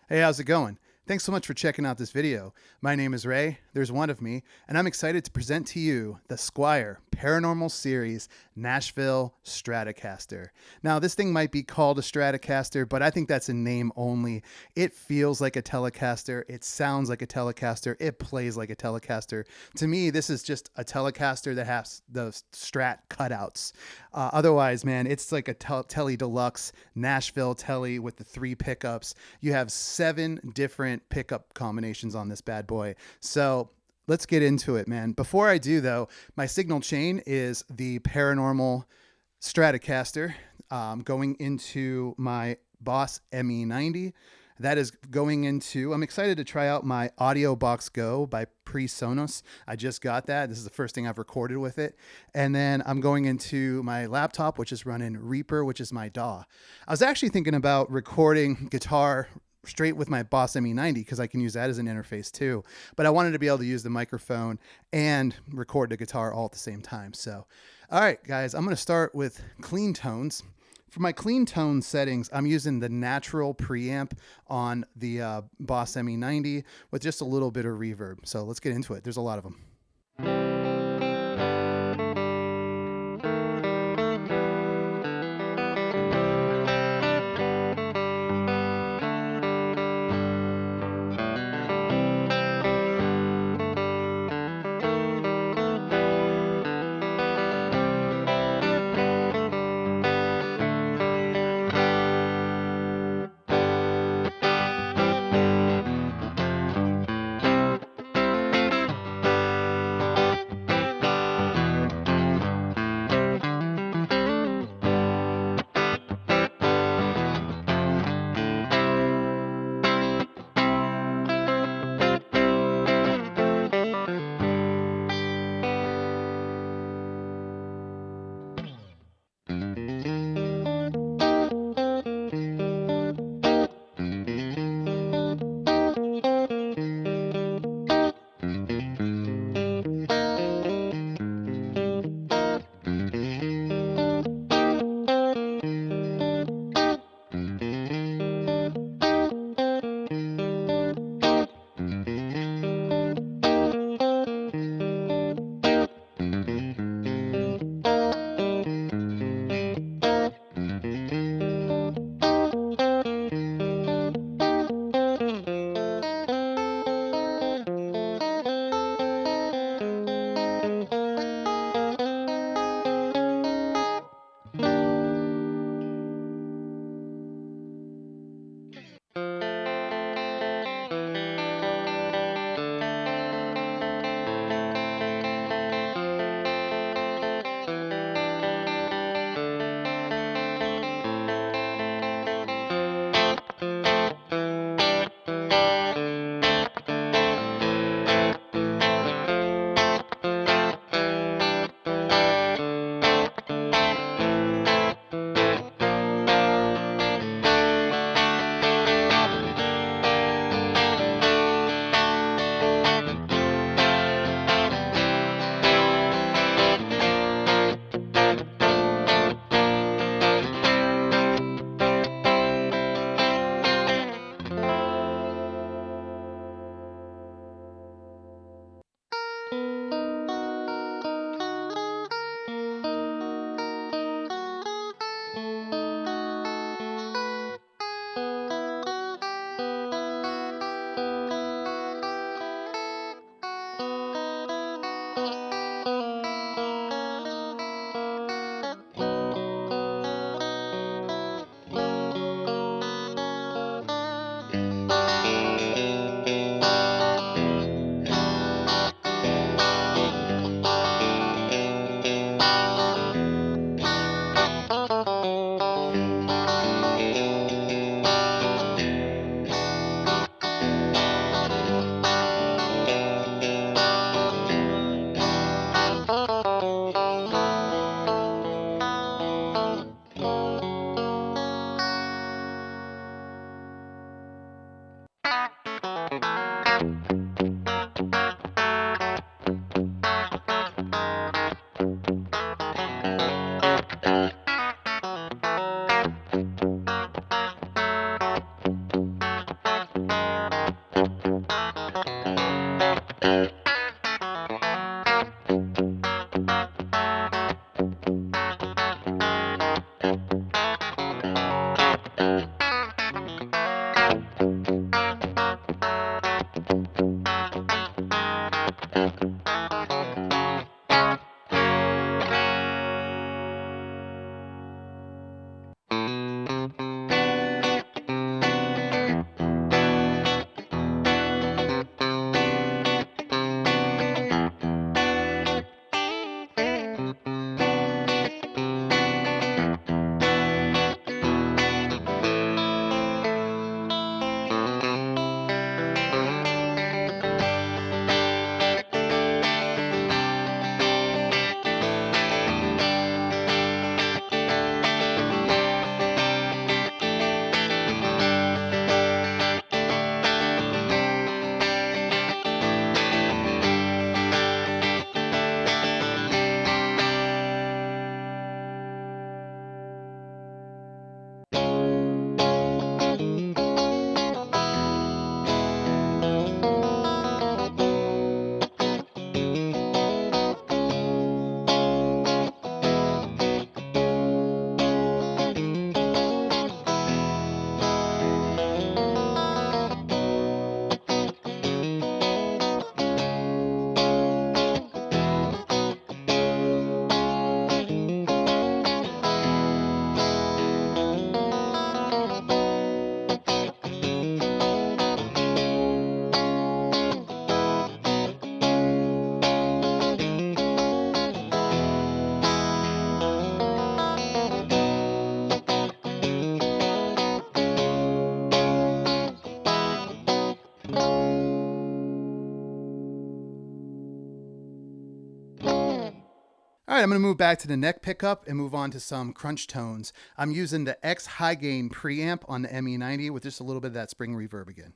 Hey, how's it going? Thanks so much for checking out this video. My name is Ray, there's one of me, and I'm excited to present to you the Squier Paranormal Series Nashville Stratocaster. Now, this thing might be called a Stratocaster, but I think that's a name only. It feels like a Telecaster, it sounds like a Telecaster, it plays like a Telecaster. To me, this is just a Telecaster that has the Strat cutouts. Otherwise, man, it's like a Tele Deluxe Nashville Tele with the 3 pickups. You have 7 different pickup combinations on this bad boy. So let's get into it, man. Before I do, though, my signal chain is the Paranormal Stratocaster going into my Boss ME90. That is going into, I'm excited to try out my Audio Box Go by PreSonus. I just got that. This is the first thing I've recorded with it. And then I'm going into my laptop, which is running Reaper, which is my DAW. I was actually thinking about recording guitar straight with my Boss ME90 because I can use that as an interface too. But I wanted to be able to use the microphone and record the guitar all at the same time. So, all right, guys, I'm going to start with clean tones. For my clean tone settings, I'm using the natural preamp on the Boss ME90 with just a little bit of reverb. So let's get into it. There's a lot of them. All right, I'm going to move back to the neck pickup and move on to some crunch tones. I'm using the X high gain preamp on the ME90 with just a little bit of that spring reverb again.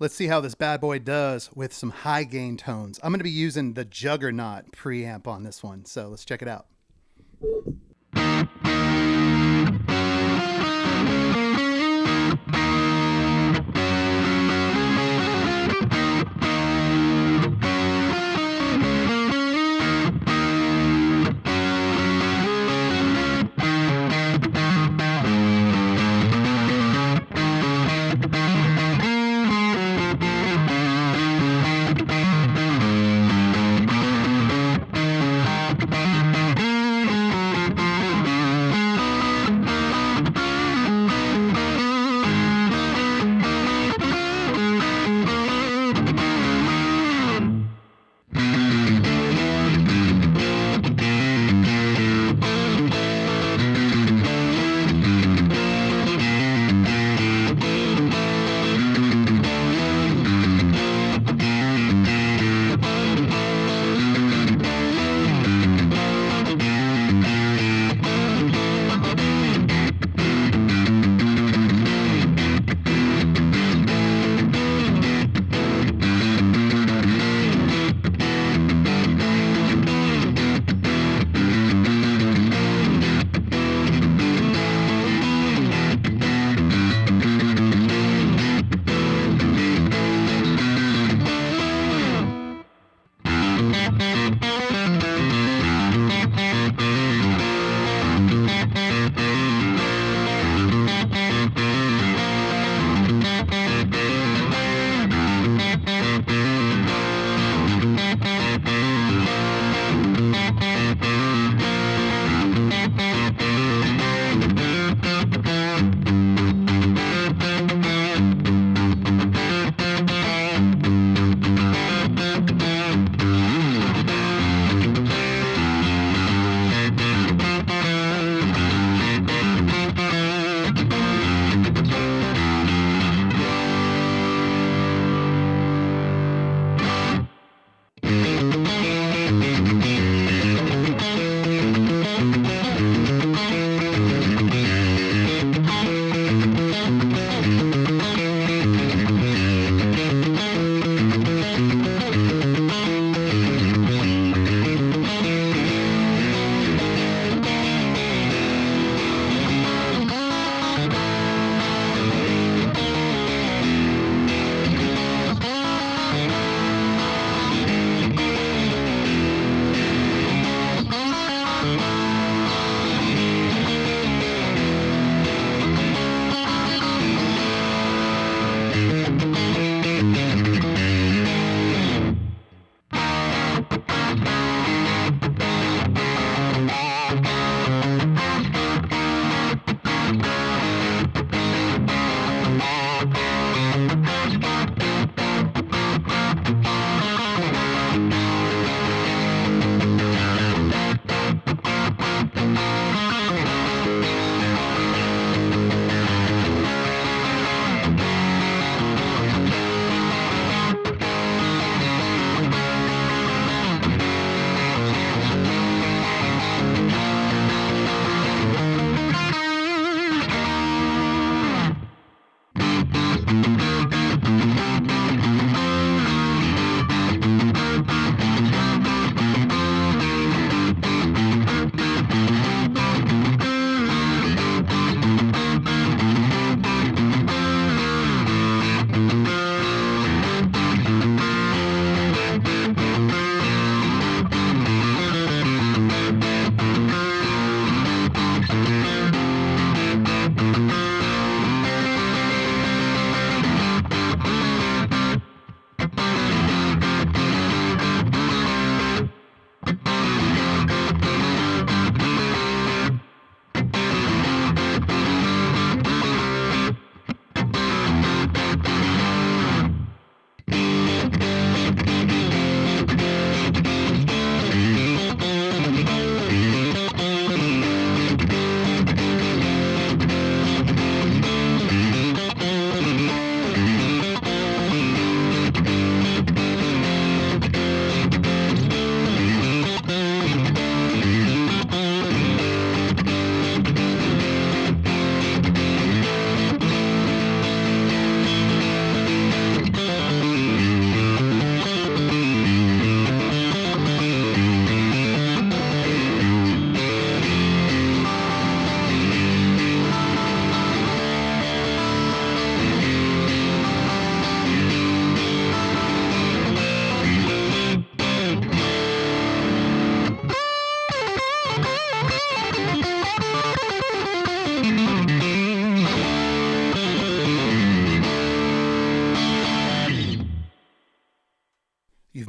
Let's see how this bad boy does with some high gain tones. I'm going to be using the Juggernaut preamp on this one, so let's check it out.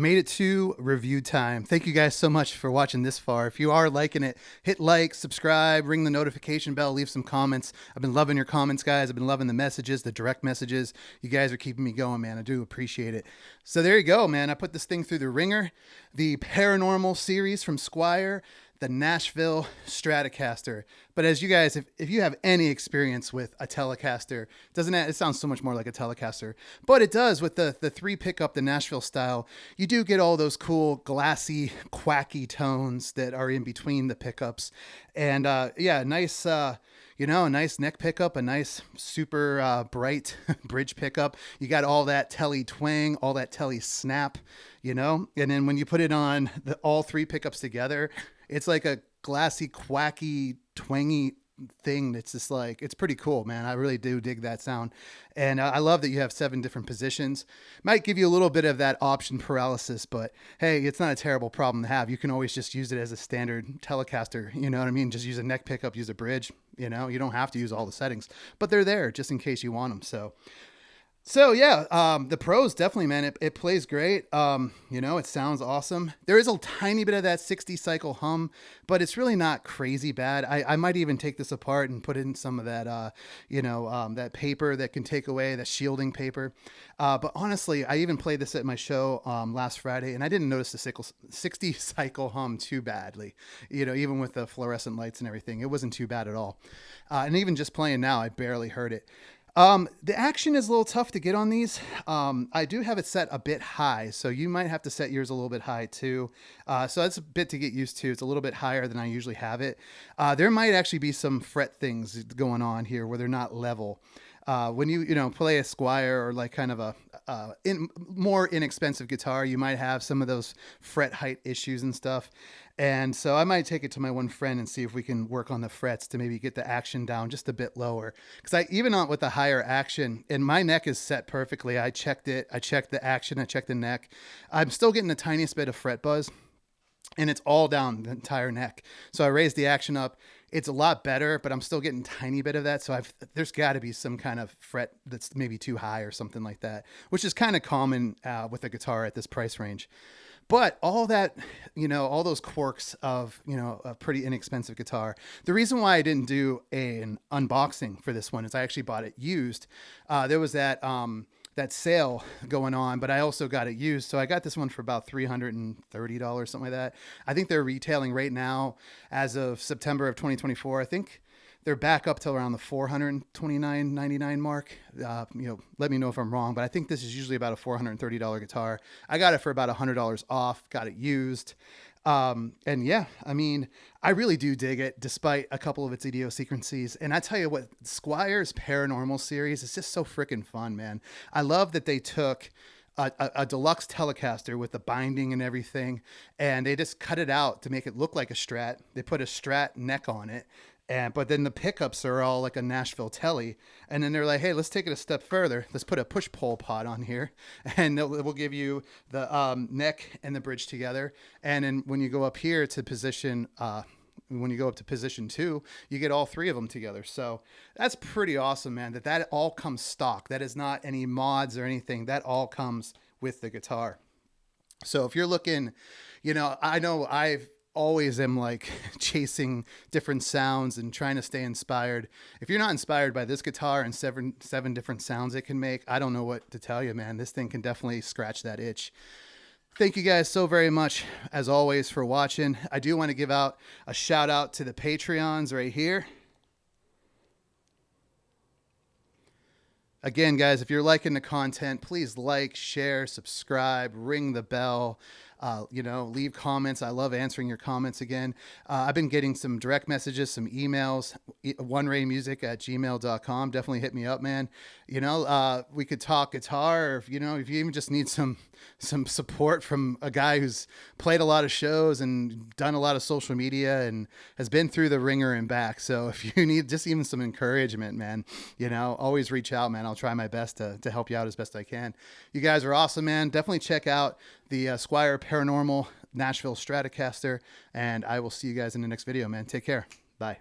made it to review time. Thank you guys so much for watching this far. If you are liking it, hit like, subscribe, ring the notification bell, leave some comments. I've been loving your comments, guys. I've been loving the messages, the direct messages. You guys are keeping me going, man. I do appreciate it. So there you go, man. I put this thing through the ringer. The Paranormal Series from Squier, the Nashville Stratocaster. But as you guys, if you have any experience with a Telecaster, it sounds so much more like a Telecaster, but it does with the 3 pickup, the Nashville style. You do get all those cool glassy, quacky tones that are in between the pickups. And yeah, nice, a nice neck pickup, a nice super bright bridge pickup. You got all that telly twang, all that telly snap, and then when you put it on all 3 pickups together, it's like a glassy, quacky, twangy thing that's just like, it's pretty cool, man. I really do dig that sound. And I love that you have 7 different positions. Might give you a little bit of that option paralysis, but hey, it's not a terrible problem to have. You can always just use it as a standard Telecaster. You know what I mean? Just use a neck pickup, use a bridge. You don't have to use all the settings, but they're there just in case you want them. So yeah, the pros definitely, man, it plays great. It sounds awesome. There is a tiny bit of that 60 cycle hum, but it's really not crazy bad. I might even take this apart and put in some of that, that paper that can take away that shielding paper. But honestly, I even played this at my show last Friday, and I didn't notice the 60 cycle hum too badly. Even with the fluorescent lights and everything, it wasn't too bad at all. And even just playing now, I barely heard it. The action is a little tough to get on these. I do have it set a bit high, so you might have to set yours a little bit high too. So that's a bit to get used to. It's a little bit higher than I usually have it. There might actually be some fret things going on here where they're not level. When you play a Squier or like kind of a more inexpensive guitar, you might have some of those fret height issues and stuff. And so I might take it to my one friend and see if we can work on the frets to maybe get the action down just a bit lower. Because even on with the higher action, and my neck is set perfectly. I checked it. I checked the action. I checked the neck. I'm still getting the tiniest bit of fret buzz, and it's all down the entire neck. So I raised the action up. It's a lot better, but I'm still getting a tiny bit of that. So there's got to be some kind of fret that's maybe too high or something like that, which is kind of common with a guitar at this price range. But all that, all those quirks of, a pretty inexpensive guitar. The reason why I didn't do an unboxing for this one is I actually bought it used. There was that sale going on, but I also got it used. So I got this one for about $330, something like that. I think they're retailing right now as of September of 2024. I think they're back up to around the $429.99 mark. Let me know if I'm wrong, but I think this is usually about a $430 guitar. I got it for about $100 off, got it used. And yeah, I mean, I really do dig it despite a couple of its idiosyncrasies. And I tell you what, Squier's Paranormal Series is just so freaking fun, man. I love that they took a deluxe Telecaster with the binding and everything, and they just cut it out to make it look like a Strat. They put a Strat neck on it. But then the pickups are all like a Nashville Telly. And then they're like, hey, let's take it a step further. Let's put a push-pull pod on here. And it will give you the neck and the bridge together. And then when you go up here to position, when you go up to position 2, you get all 3 of them together. So that's pretty awesome, man, that all comes stock. That is not any mods or anything. That all comes with the guitar. So if you're looking, I know I've always am like chasing different sounds and trying to stay inspired. If you're not inspired by this guitar and seven different sounds it can make, I don't know what to tell you, man. This thing can definitely scratch that itch. Thank you guys so very much, as always, for watching. I do want to give out a shout out to the Patreons right here. Again, guys, if you're liking the content, please like, share, subscribe, ring the bell. Leave comments. I love answering your comments again. I've been getting some direct messages, some emails, oneraymusic@gmail.com. Definitely hit me up, man. We could talk guitar, or if you even just need some support from a guy who's played a lot of shows and done a lot of social media and has been through the ringer and back. So if you need just even some encouragement, man, always reach out, man. I'll try my best to help you out as best I can. You guys are awesome, man. Definitely check out the Squier Paranormal Nashville Stratocaster, and I will see you guys in the next video, man. Take care. Bye.